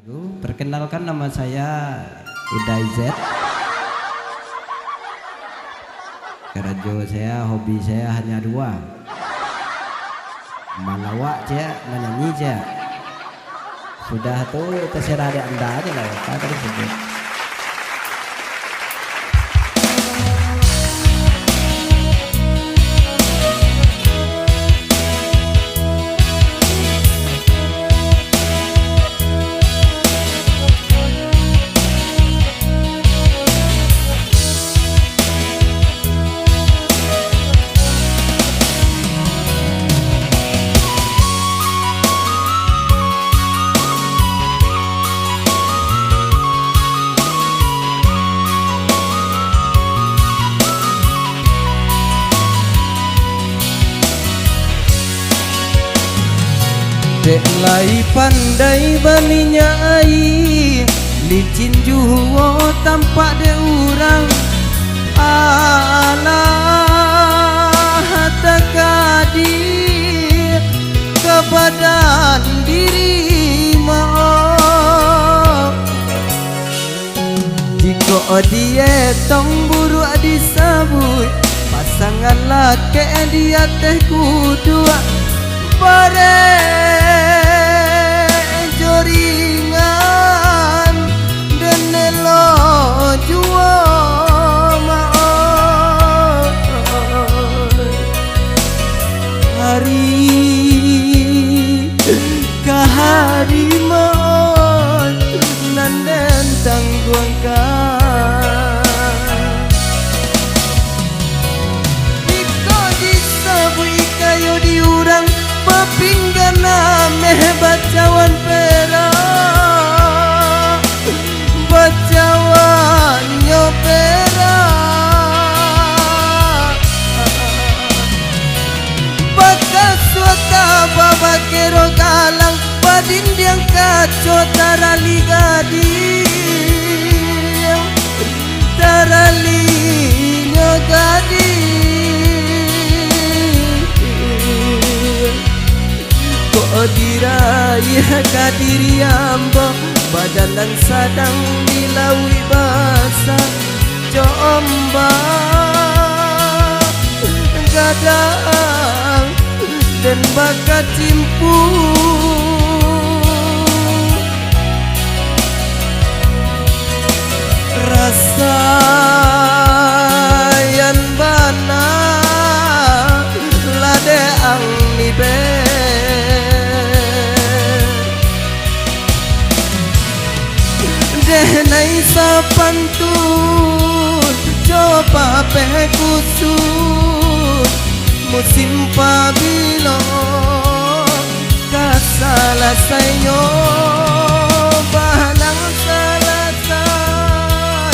Perkenalkan nama saya Uday Z. Kerajo saya, hobi saya hanya dua. Melawak aja, menyanyi aja. Sudah tuh terserah di Anda aja lah ya, apa tersebut. Dek lai pandai baninya ai, licin juwo tampak de urang. Alah takadi kebadan diri mau. Jika dia tong buru disabui, pasangan laki dia teh kudu pare joringan dan nelo juo mau hari ke hari mau nanden tangguangkan iko disabui kayo diurang pinggana meh bacawan pera, bacawan nyopera, bakas suata baba kero galang padindiang kaco tarali gadi, tarali nyogadi. Diraya kadiri ambo badanan sadang dilawi basah coba gadang dan bakat cimpu rasa yang bana lade ang nibe denai sapantun coba pe kusut musim pabilo kasala sayo balang salasai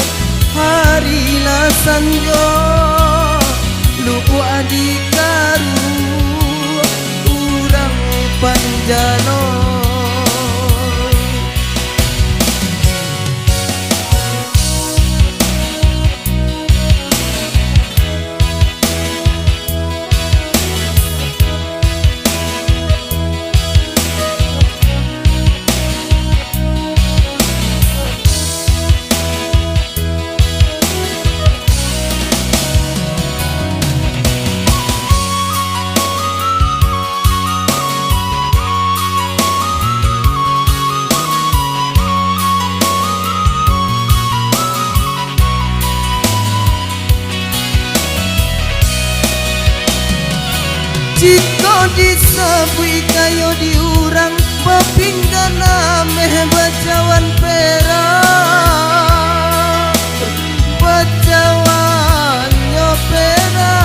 hari lasanyo lupu adikaru urang panjano. Jika disabui kayo diurang papinggana meh bacawan pera, bacawan nyopera,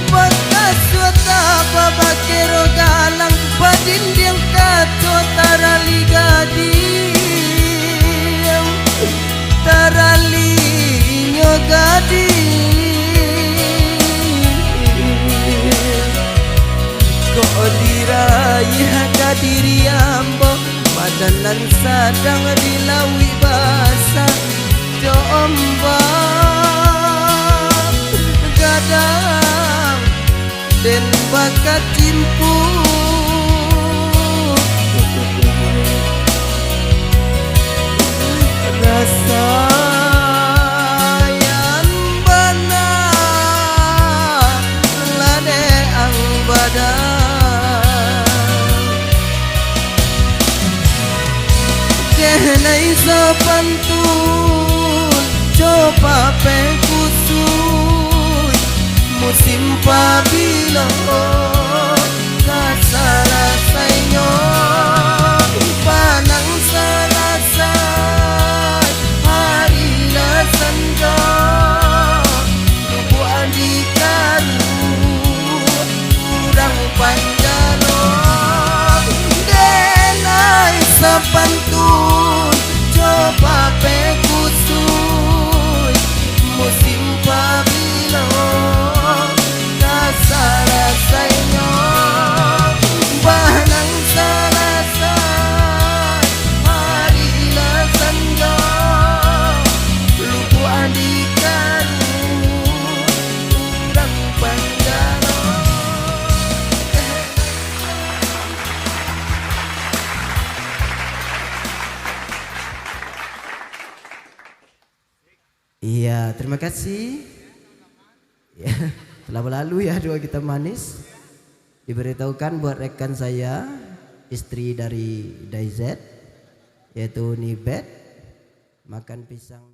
bakas suata babakero galang padindiang kaco tarali gadi, tarali nyogadi. Diraya kadiri ambo badanan sadang dilawi basah coba gadang den bakat cimpu ada. Kenai sepantun coba pengkusui musim pabilo kasara sainyo panang salasai hari senja buat dikaru kurang panjalo denai sepantun coba pengkusui musim pabilo kasara sainyo banang salasai hari senja lupu andikaru kurang panjalo. Iya, terima kasih. Ya, telah berlalu ya doa kita manis. Diberitahukan buat rekan saya, istri dari Daizet, yaitu Nibet, makan pisang.